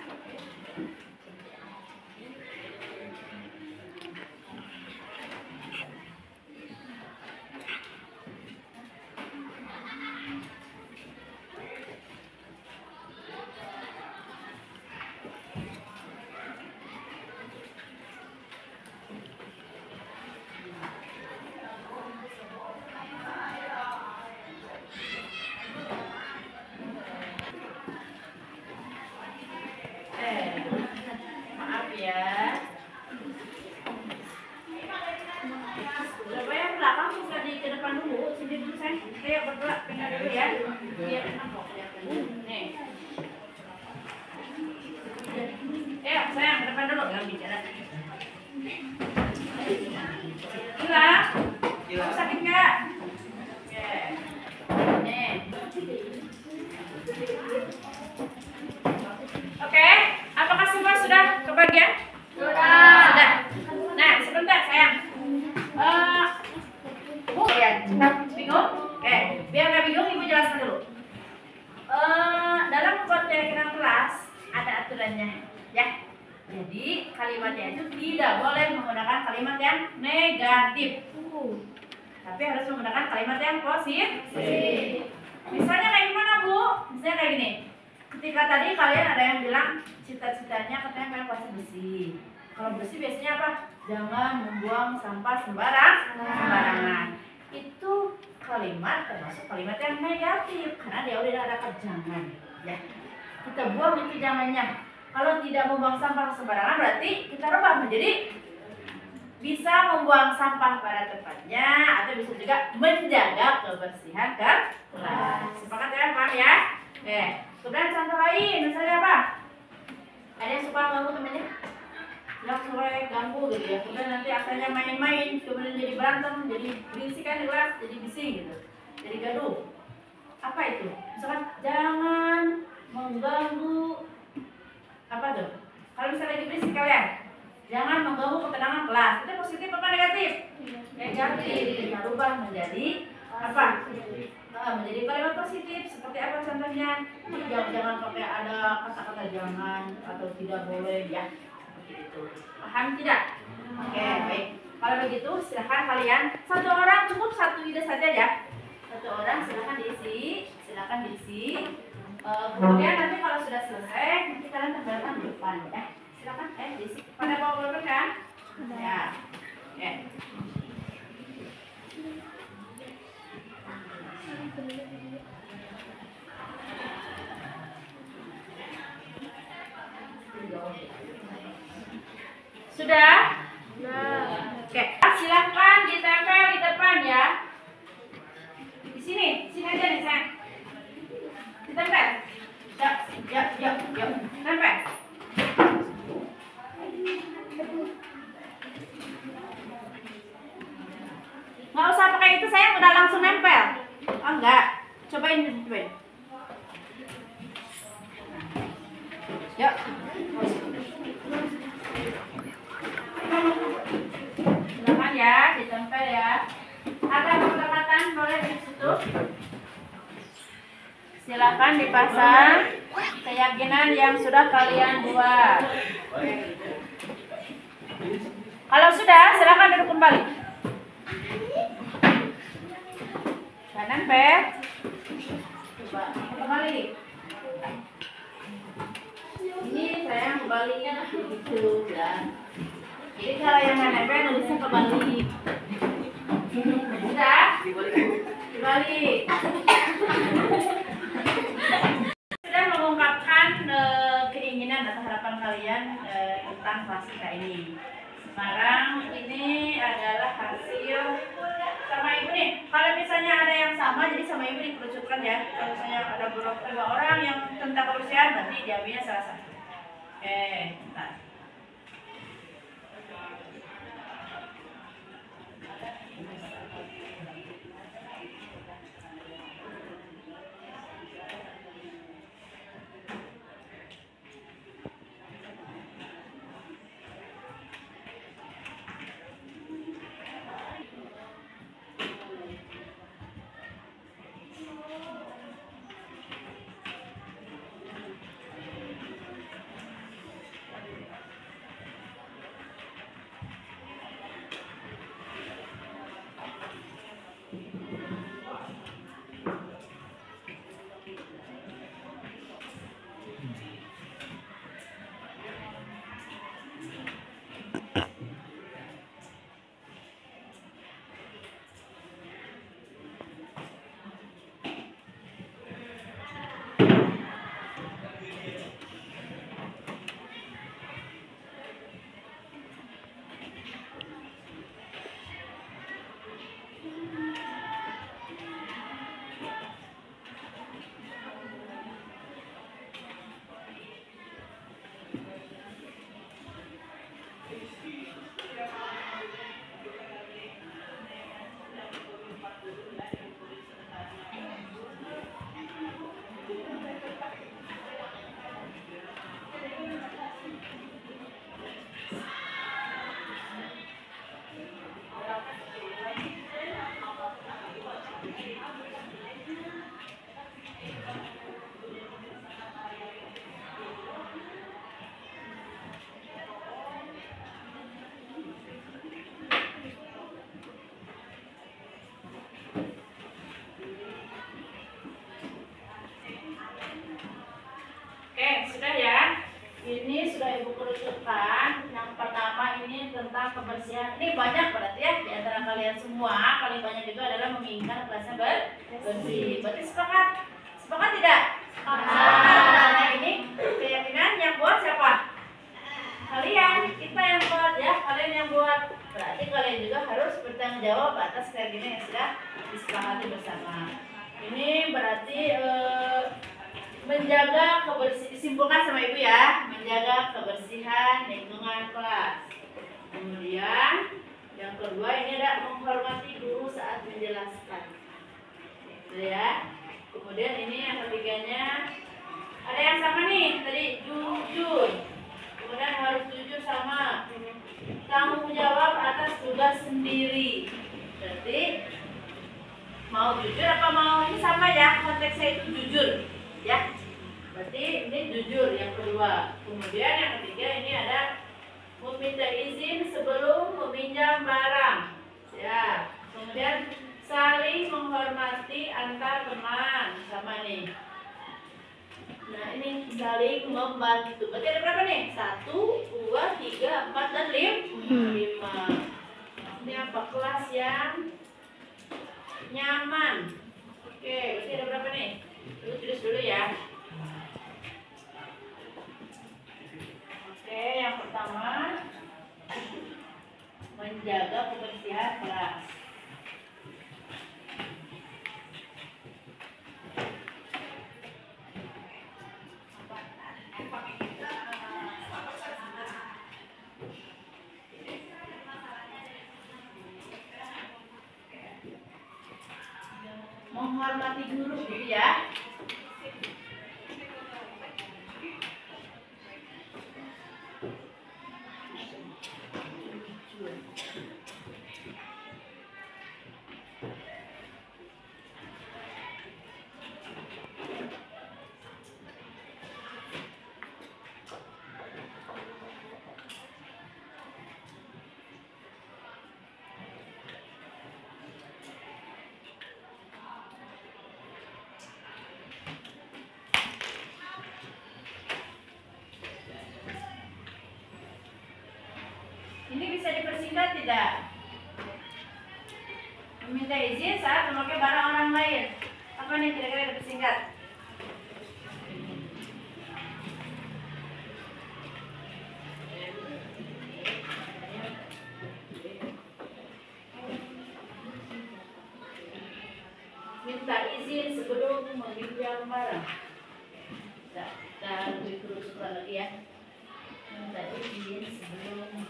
Maaf ya. Coba yang belakang bisa di ke depan dulu. Sini dulu saya berdua pindah dulu ya. Biar enak kok kelihatan. Nih. Sayang ke depan dulu jangan bicara. Gila. Kamu sakit nggak? Oke. Nih. Oke, apakah semua sudah kebagian? Sudah. Nah, sebentar sayang. Bu, ya, bingung? Oke, biar nggak bingung, Ibu jelaskan dulu. Dalam membuat keyakinan kelas ada aturannya, ya. Jadi kalimatnya itu tidak boleh menggunakan kalimat yang negatif, tapi harus menggunakan kalimat yang positif. Misalnya kayak gimana Bu? Misalnya kayak gini. Ketika tadi kalian ada yang bilang cita-citanya katanya pengen pasti bersih. Kalau bersih biasanya apa? Jangan membuang sampah sembarangan. Itu kalimat termasuk kalimat yang negatif karena dia udah ada kejangan. Ya. Kita kita buang itu jangannya. Kalau tidak membuang sampah sembarangan berarti kita rubah menjadi bisa membuang sampah pada tempatnya atau bisa juga menjaga kebersihan kelas. Sepakat ya, paham ya? Oke. Kemudian contoh lain, misalnya apa? Ada yang suka ganggu temennya? Yang suka ganggu gitu ya. Kemudian nanti akhirnya main-main, kemudian jadi berantem, jadi berisik kan di kelas, jadi bising gitu, jadi gaduh. Apa itu? Misalkan jangan mengganggu apa tuh? Kalau misalnya lagi berisik kalian, jangan mengganggu ketenangan kelas. Itu positif apa negatif? Negatif. Kita rubah menjadi apa? Menjadi kalimat positif. Seperti apa contohnya? Jangan pakai ada kata-kata jangan atau tidak boleh ya. Seperti itu. Paham tidak? Oke, baik. Kalau begitu silahkan kalian satu orang cukup satu ide saja ya. Satu orang silahkan diisi. Kemudian nanti kalau sudah selesai nanti kalian tempelkan di depan ya. Silakan diisi. Pada bawa pulpen kan? Ya. Oke. Sudah? Oke. Silakan ditempel di depan ya. Di sini aja nih sayang. Ditempel. Yuk. Tempel. Nggak usah pakai itu sayang, udah langsung nempel. Oh enggak. Cobain. Yuk. Silakan ya, ditempel ya. Ada pendekatan boleh di situ. Silakan dipasang keyakinan yang sudah kalian buat. Kalau sudah, silakan duduk kembali. Kanan per. Coba kembali. Ini saya kembalinya begitu ya. Jadi kalau yang nempel nulisnya kembali. Sudah? Dibalik. Sudah mengungkapkan keinginan atau harapan kalian tentang kelas kita ini. Sekarang ini adalah hasil sama ibu nih. Kalau misalnya ada yang sama, jadi sama ibu dikerucutkan ya. Kalau misalnya ada dua orang yang tentang kebersihan, berarti diambilnya salah satu. Oke, bentar. Sudah ya. Ini sudah ibu kerucutkan. Yang pertama ini tentang kebersihan. Ini banyak berarti ya di antara kalian semua. Paling banyak itu adalah menginginkan kelasnya bersih. Berarti sepakat? Sepakat tidak? Sepakat. Nah, ini disimpulkan sama Ibu ya, menjaga kebersihan lingkungan kelas. Kemudian yang kedua ini ada menghormati guru saat menjelaskan. Itu ya. Kemudian ini yang ketiganya ada yang sama nih tadi, jujur. Kemudian harus jujur sama tanggung jawab atas tugas sendiri. Berarti mau jujur apa mau ini sama ya, konteksnya itu jujur ya. Berarti ini jujur yang kedua. Kemudian yang ketiga ini ada meminta izin sebelum meminjam barang ya. Kemudian saling menghormati antar teman sama nih. Nah ini saling membantu. Berarti ada berapa nih? 1, 2, 3, 4, dan 5. Ini apa? Kelas yang nyaman. Oke, berarti ada berapa nih? Tulis dulu ya. Oke, yang pertama menjaga kebersihan kelas. Menghormati guru gitu ya. Ini bisa dipersingkat tidak? Meminta izin saat memakai barang orang lain. Apa nih kira-kira dipersingkat? Minta izin sebelum meminjam barang. Kita lebih terus lagi ya. Minta izin sebelum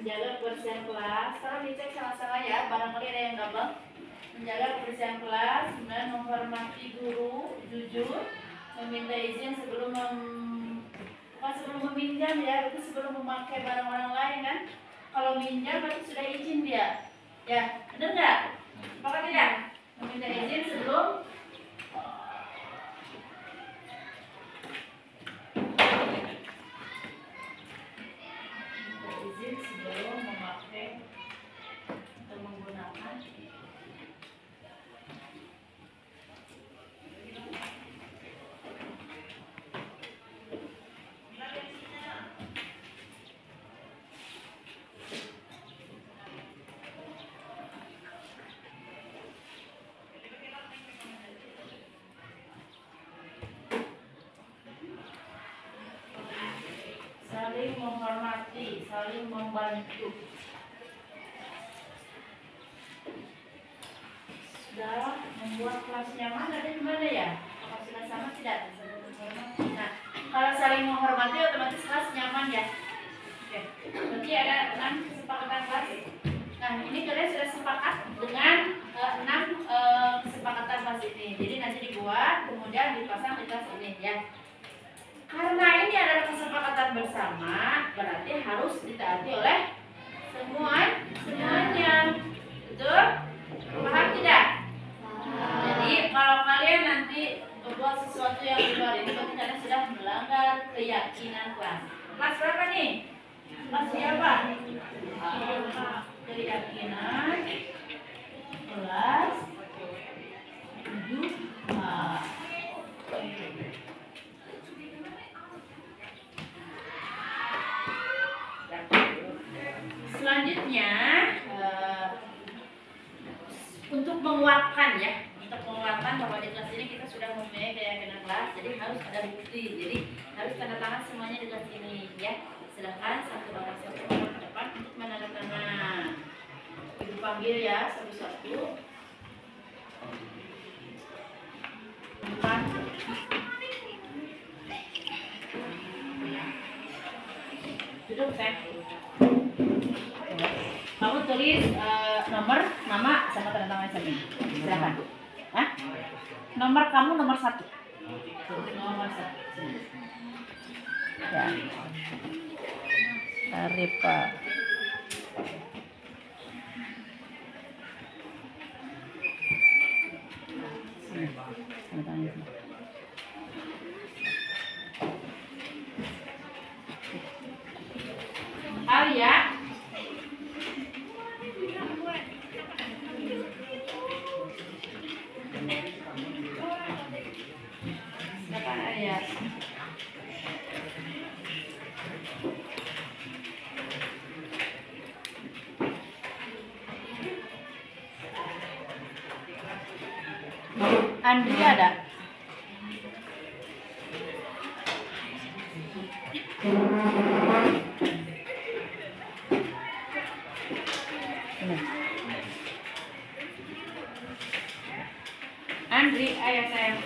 menjaga kebersihan kelas. Sekarang dicek sama-sama ya, barangkali ada yang gampang. Menjaga kebersihan kelas, kemudian menghormati guru, jujur, meminta izin sebelum bukan sebelum meminjam ya, itu sebelum memakai barang orang lain kan. Kalau minjam berarti sudah izin dia. Ya, benar nggak? Sepakat tidak? Meminta izin sebelum memakai atau menggunakan saling menghormati, saling membantu. Sudah membuat kelas nyaman ada di mana ya? Apakah sudah sama tidak? Nah, kalau saling menghormati otomatis kelas nyaman ya. Oke, berarti ada 6 kesepakatan kelas. Nah, ini kalian sudah sepakat dengan 6 kesepakatan kelas ini. Jadi nanti dibuat, kemudian dipasang di kelas ini ya. Karena ini adalah kesepakatan bersama, berarti harus ditaati oleh semuanya. Betul? Paham tidak? Jadi kalau kalian nanti membuat sesuatu yang di luar ini berarti kalian sudah melanggar keyakinan kelas. Kelas berapa nih? Kelas siapa? Keyakinan kelas 7A. Selanjutnya untuk menguatkan ya, untuk menguatkan bahwa di kelas ini kita sudah mempunyai keyakinan kelas, jadi harus ada bukti, jadi harus tanda tangan semuanya di kelas ini ya. Silakan satu orang ke depan untuk menandatangan. Ibu panggil ya satu-satu. Depan. Duduk saya. Kamu tulis nomor, nama, sama tanda tangan sini. Silakan. Hah? Nomor kamu nomor 1. Nomor 1. Ya. Arifa. Sini. Tanda tangan sini. Alia. Silakan Alia. Andri ada? Ini. Andri, ayah sayang.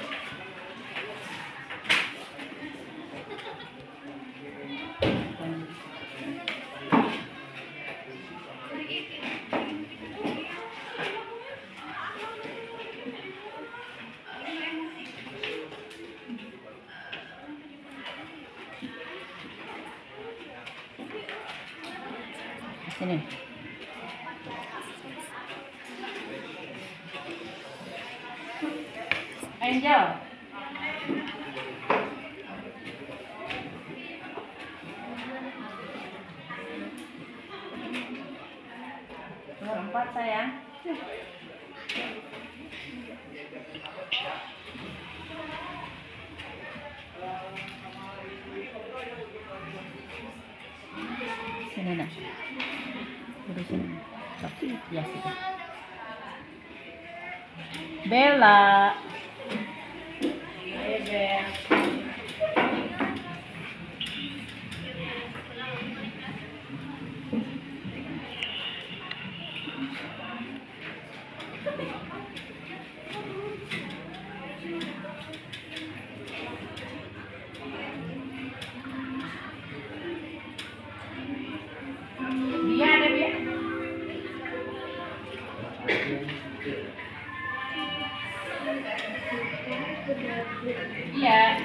Sini. Angel. Nomor 4 sayang. Sini nak. Di sini. Tapi ya sudah. Bella. Ayo Bel. Dia ada dia. Iya.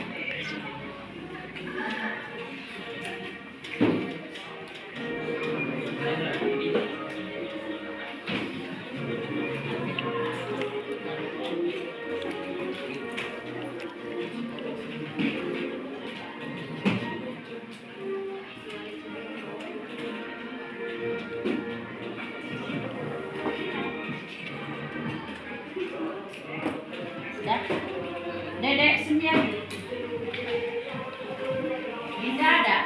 Sudah. Dedek 9. Dinda ada?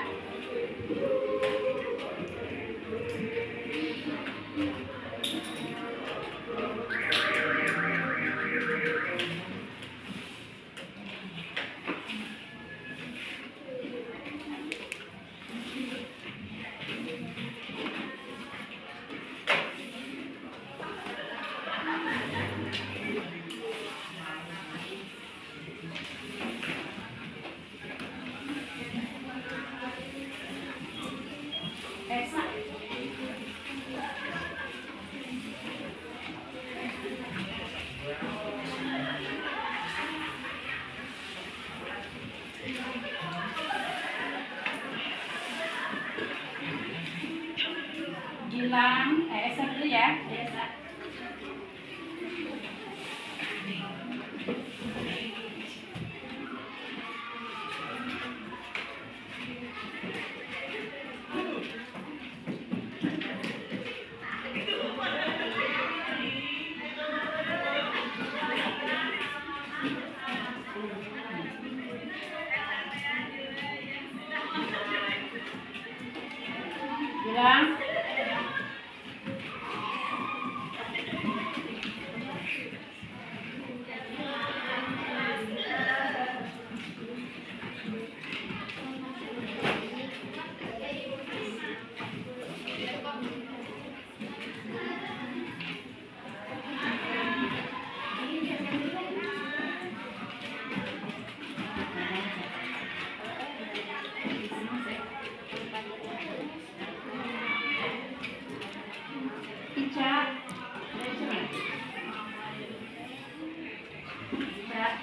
Bisa.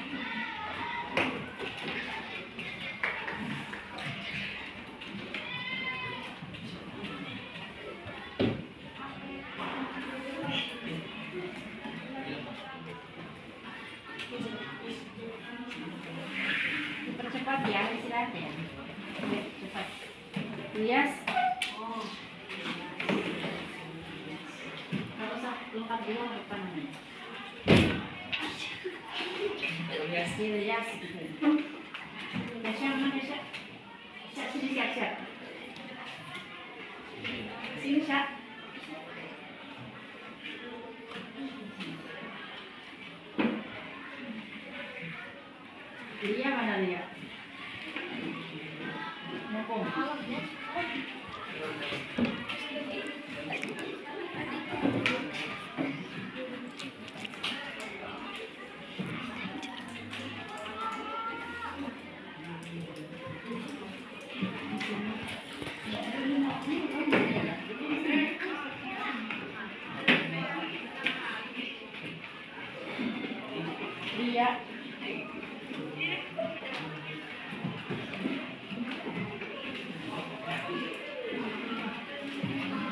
Dipercepat ya istirahatnya. Oke, cepat. Rias. Nggak usah lengkap dulu depan. Rias gitu. Dasya mana Dasya? Dasya sini siap-siap. Sini siap. Lia mana Lia? Mumpung. Lia.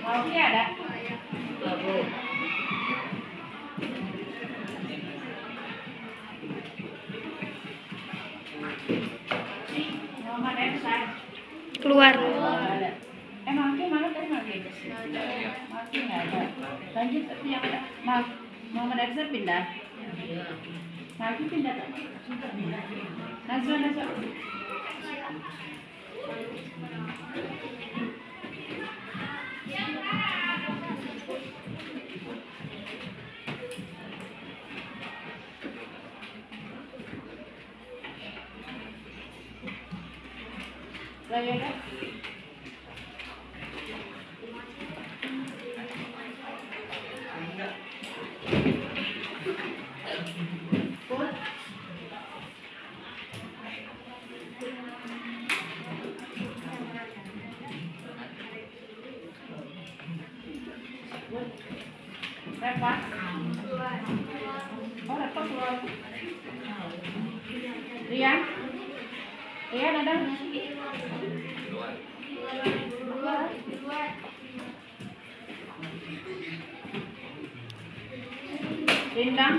Mau ada? Muhammad Efsan. Keluar. Ada. Maki mana tadi Maki? Maki nggak ada. Lanjut tapi yang ada. Muhammad Efsan pindah. Maki pindah tak? Nazwa. Raya dah. Pun. Reva. Oh, Reva keluar. Rian ada? Rindang.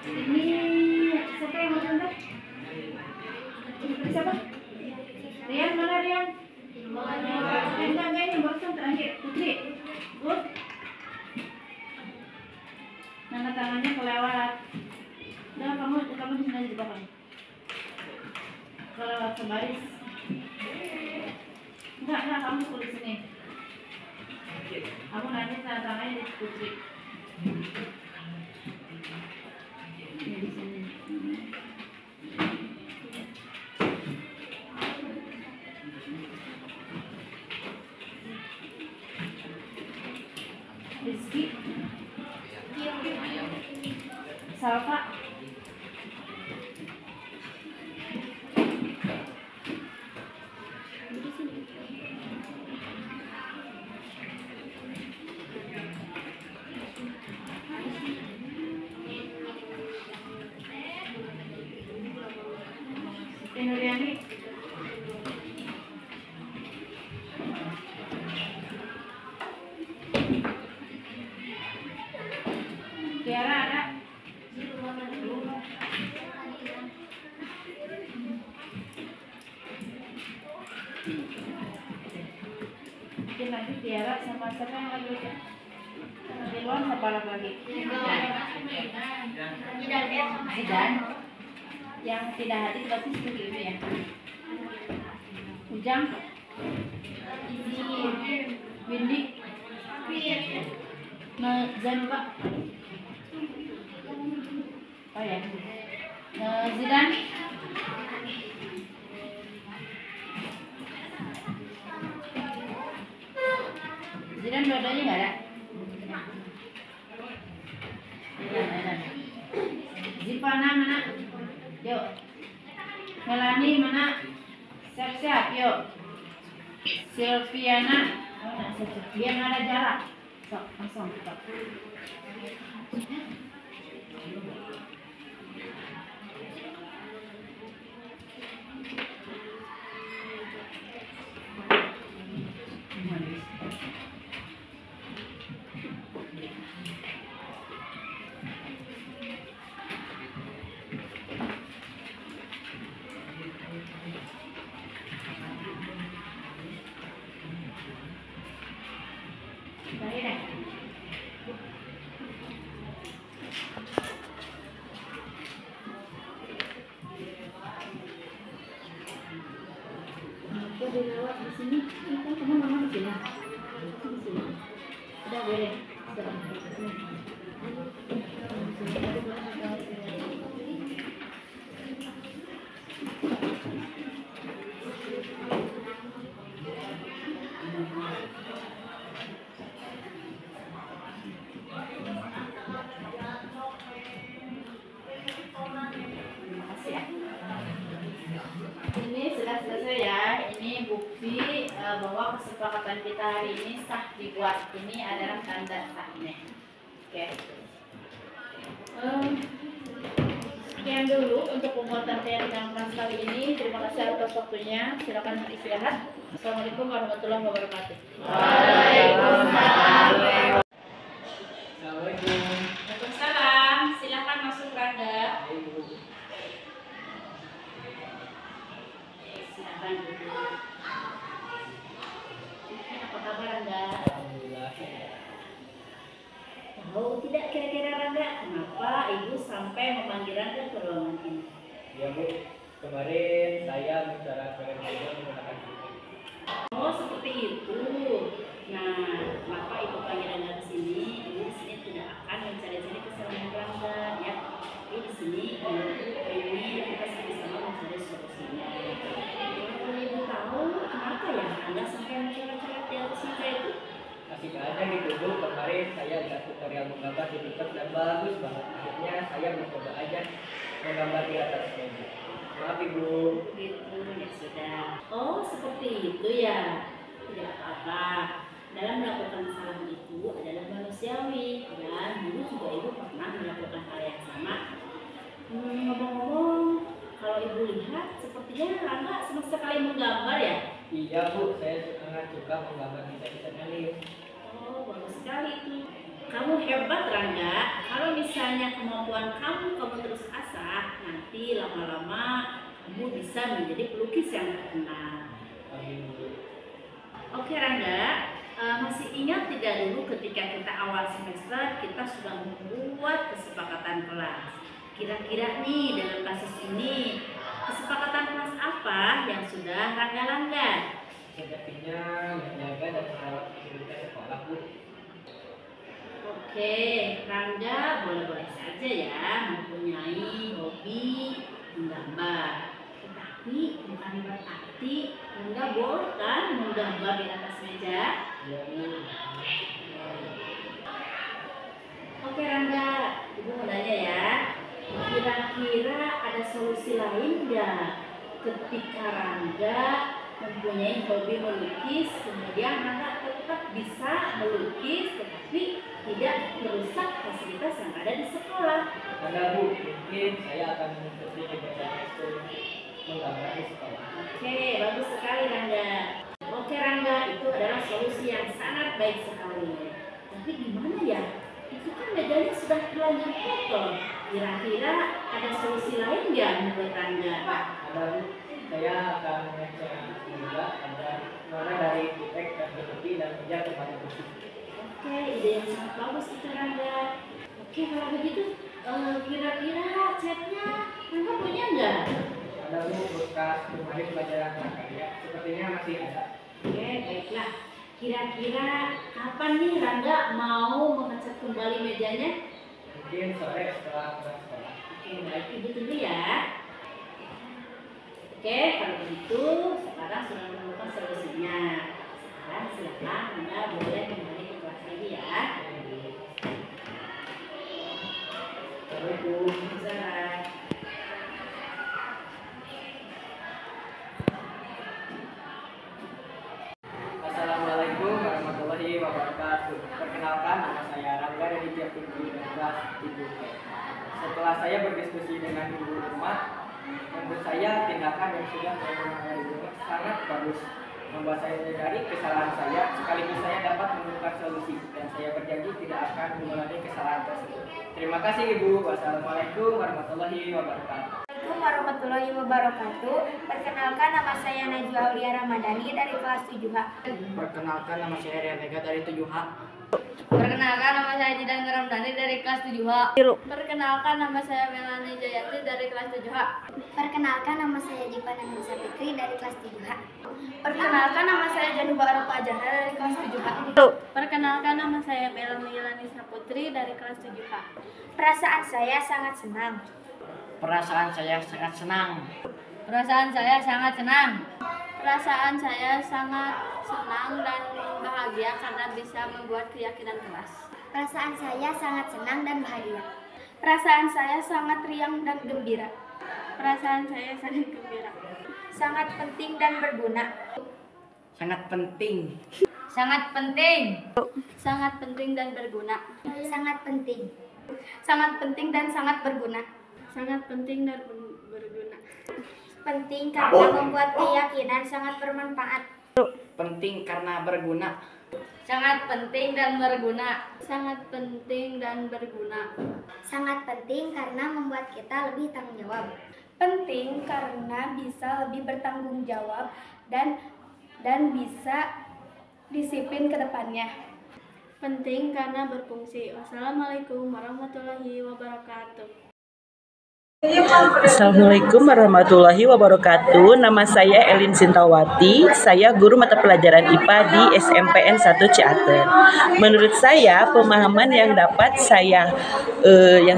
Ini siapa yang mau dah? Siapa? Rian mana Rian? Rindang ini bosan terakhir. Putri. Good. Mana tangannya kelewat. Udah kamu di sini aja di belakang. Kelewat sebaris. Enggak, kamu di sini. Aku nanti tanda tangannya di Putri. Ini di sini. Rizky. Salva. Nuriani. Tiara ada. Mungkin nanti Tiara sama siapa yang lagi udah? Di luar siapa lagi? Zidan. Yang tidak hadir berarti seperti itu ya. Ujang. Windy. Zanuba. Oh ya. Zidan. Zidan dua-duanya nggak ada. Zidan. Zipana mana? Yuk. Melani mana? Siap-siap yuk. Silviana. Oh, nah, biar nggak ada jarak. Sok, langsung. Sok. Baik deh. Aku dirawat di sini, kita kamu mama di sini. Di sini. Udah boleh. Terima kasih ya. Ini sudah selesai ya. Ini bukti bahwa kesepakatan kita hari ini sah dibuat. Ini adalah tanda sahnya. Oke. Sekian dulu untuk pembuatan TNI yang kelas kali ini. Terima kasih atas waktunya. Silakan beristirahat. Assalamualaikum warahmatullahi wabarakatuh. Waalaikumsalam. Waalaikumsalam. Silakan masuk Rangga. Silakan duduk. Apa kabar Rangga? Tahu tidak kira-kira Rangga kenapa ibu sampai memanggil Rangga ke ruangan ini? Ya Bu, kemarin saya bicara ke Rangga menggunakan ini. Oh seperti itu. Nah, kenapa ibu panggil Rangga ke sini? Ibu di sini tidak akan mencari-cari kesalahan Rangga ya. Tapi di sini ini kita sama-sama mencari solusinya. Kalau ibu tahu kenapa ya Rangga sampai mencoret-coret di atas meja itu? Asik aja gitu Bu, kemarin saya lihat tutorial menggambar di YouTube dan bagus banget. Akhirnya saya mencoba aja menggambar di atas meja. Maaf Ibu. Gitu ya sudah. Oh seperti itu ya. Tidak apa-apa. Dalam melakukan kesalahan itu adalah manusiawi dan dulu juga ibu pernah melakukan hal yang sama. Ngomong-ngomong, kalau ibu lihat sepertinya Rangga senang sekali menggambar ya. Iya Bu, saya sangat suka menggambar desain-desain alif. Oh bagus sekali itu. Kamu hebat Rangga. Kalau misalnya kemampuan kamu terus asah, nanti lama-lama kamu bisa menjadi pelukis yang terkenal. Amin Bu. Oke Rangga, masih ingat tidak dulu ketika kita awal semester kita sudah membuat kesepakatan kelas. Kira-kira nih dalam kasus ini kesepakatan kelas apa yang sudah Rangga langgar? Sepertinya menjaga dan merawat fasilitas sekolah Bu. Oke, Rangga boleh-boleh saja ya mempunyai hobi menggambar. Tetapi bukan berarti Rangga boleh kan menggambar di atas meja? Iya Bu. Oke Rangga, ibu mau nanya ya. Kira-kira ada solusi lain nggak ketika Rangga mempunyai hobi melukis, kemudian Rangga tetap bisa melukis, tetapi tidak merusak fasilitas yang ada di sekolah? Ada Bu, mungkin saya akan mengikuti kegiatan itu menggambar di sekolah. Oke, bagus sekali Rangga. Oke Rangga, itu adalah solusi yang sangat baik sekali. Tapi gimana ya? Itu kan mejanya sudah terlanjur kotor. Kira-kira ada solusi lain nggak menurut Rangga? Ada Bu, saya akan mengecek juga agar mana dari titik dan berhenti dan meja kembali bersih. Oke, ide yang sangat bagus itu Rangga. Oke, kalau begitu kira-kira catnya Rangga punya nggak? Ada Bu, bekas kemarin pelajaran prakarya, sepertinya masih ada. Oke, baiklah. Kira-kira kapan nih Rangga mau mengecat kembali mejanya? Mungkin sore setelah pulang sekolah. Oke, baik ibu tunggu ya. Oke, kalau begitu sekarang sudah menemukan solusinya. Sekarang silakan Rangga boleh kembali ke kelas lagi ya. Assalamualaikum. Zara. Assalamualaikum warahmatullahi wabarakatuh. wabarakatuh. Perkenalkan, nama saya Rangga dari Jatim kelas 7B. Setelah saya berdiskusi dengan ibu rumah, menurut saya tindakan yang sudah dilakukan ibu rumah sangat bagus, membuat saya menyadari kesalahan saya sekaligus saya dapat menemukan solusi dan saya berjanji tidak akan mengulangi kesalahan tersebut. Terima kasih Ibu. Wassalamualaikum warahmatullahi wabarakatuh. Assalamualaikum warahmatullahi wabarakatuh. Perkenalkan, nama saya Najwa Aulia Ramadhani dari kelas 7H. Perkenalkan, nama saya Rian Mega dari 7H. Perkenalkan, nama saya Jidan Ramdhani dari kelas 7H. Perkenalkan, nama saya Melani Jayanti dari kelas 7H. Perkenalkan, nama saya Jipa Nandisa Fikri dari kelas 7H. Perkenalkan, nama saya Januba Arapa Ajahra dari kelas 7H. Perkenalkan, nama saya Melani Lanisa Putri dari kelas 7H. Perasaan saya sangat senang. Perasaan saya sangat senang. Perasaan saya sangat senang. Perasaan saya sangat senang dan bahagia karena bisa membuat keyakinan kelas. Perasaan saya sangat senang dan bahagia. Perasaan saya sangat riang dan gembira. Perasaan saya sangat gembira. Sangat penting dan berguna. Sangat penting. Sangat penting. Sangat penting dan berguna. Sangat penting. Sangat penting dan sangat berguna. Sangat penting dan berguna. Penting karena membuat keyakinan sangat bermanfaat. Penting karena berguna. Sangat penting dan berguna. Sangat penting dan berguna. Sangat penting karena membuat kita lebih tanggung jawab. Penting karena bisa lebih bertanggung jawab dan bisa disiplin ke depannya. Penting karena berfungsi. Wassalamualaikum warahmatullahi wabarakatuh. Assalamualaikum warahmatullahi wabarakatuh. Nama saya Elin Sintawati. Saya guru mata pelajaran IPA di SMPN 1 Ciater. Menurut saya, pemahaman yang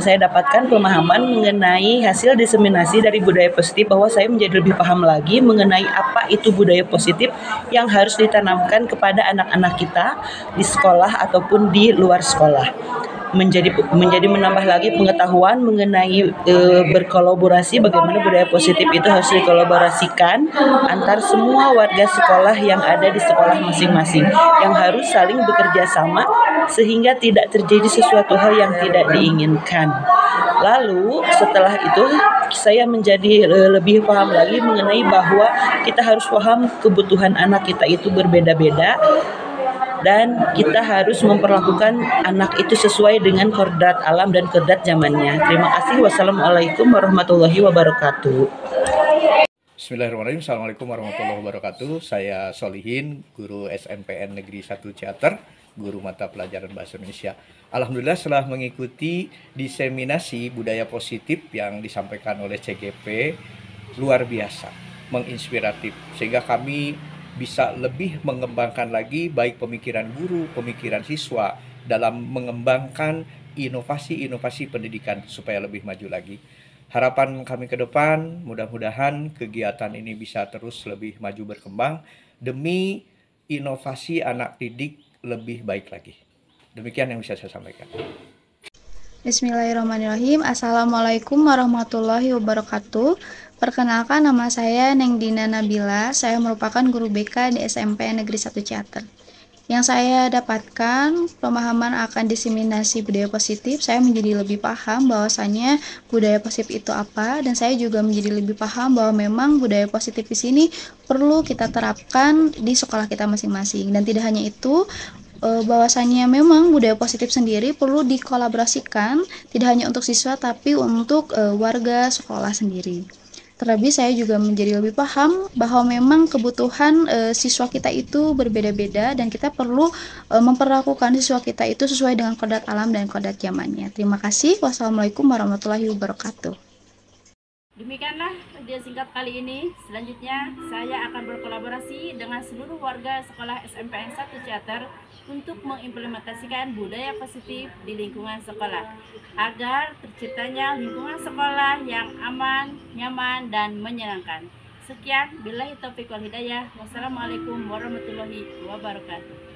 saya dapatkan pemahaman mengenai hasil diseminasi dari budaya positif, bahwa saya menjadi lebih paham lagi mengenai apa itu budaya positif yang harus ditanamkan kepada anak-anak kita di sekolah ataupun di luar sekolah. Menjadi menambah lagi pengetahuan mengenai berkolaborasi, bagaimana budaya positif itu harus dikolaborasikan antar semua warga sekolah yang ada di sekolah masing-masing, yang harus saling bekerja sama sehingga tidak terjadi sesuatu hal yang tidak diinginkan. Lalu setelah itu saya menjadi lebih paham lagi mengenai bahwa kita harus paham kebutuhan anak kita itu berbeda-beda, dan kita harus memperlakukan anak itu sesuai dengan kodrat alam dan kodrat zamannya. Terima kasih. Wassalamualaikum warahmatullahi wabarakatuh. Bismillahirrahmanirrahim. Assalamualaikum warahmatullahi wabarakatuh. Saya Solihin, guru SMPN Negeri 1 Ciater, guru mata pelajaran Bahasa Indonesia. Alhamdulillah setelah mengikuti diseminasi budaya positif yang disampaikan oleh CGP, luar biasa, menginspiratif, sehingga kami bisa lebih mengembangkan lagi baik pemikiran guru, pemikiran siswa dalam mengembangkan inovasi-inovasi pendidikan supaya lebih maju lagi. Harapan kami ke depan, mudah-mudahan kegiatan ini bisa terus lebih maju berkembang demi inovasi anak didik lebih baik lagi. Demikian yang bisa saya sampaikan. Bismillahirrahmanirrahim. Assalamualaikum warahmatullahi wabarakatuh. Perkenalkan, nama saya Neng Dina Nabila. Saya merupakan guru BK di SMPN Negeri 1 Ciater. Yang saya dapatkan pemahaman akan diseminasi budaya positif, saya menjadi lebih paham bahwasannya budaya positif itu apa, dan saya juga menjadi lebih paham bahwa memang budaya positif di sini perlu kita terapkan di sekolah kita masing-masing. Dan tidak hanya itu, bahwasannya memang budaya positif sendiri perlu dikolaborasikan, tidak hanya untuk siswa tapi untuk warga sekolah sendiri. Terlebih saya juga menjadi lebih paham bahwa memang kebutuhan siswa kita itu berbeda-beda, dan kita perlu memperlakukan siswa kita itu sesuai dengan kodrat alam dan kodrat zamannya. Terima kasih. Wassalamualaikum warahmatullahi wabarakatuh. Demikianlah video singkat kali ini. Selanjutnya saya akan berkolaborasi dengan seluruh warga sekolah SMPN 1 Ciater untuk mengimplementasikan budaya positif di lingkungan sekolah agar terciptanya lingkungan sekolah yang aman, nyaman, dan menyenangkan. Sekian, billahi taufiq wal hidayah. Wassalamualaikum warahmatullahi wabarakatuh.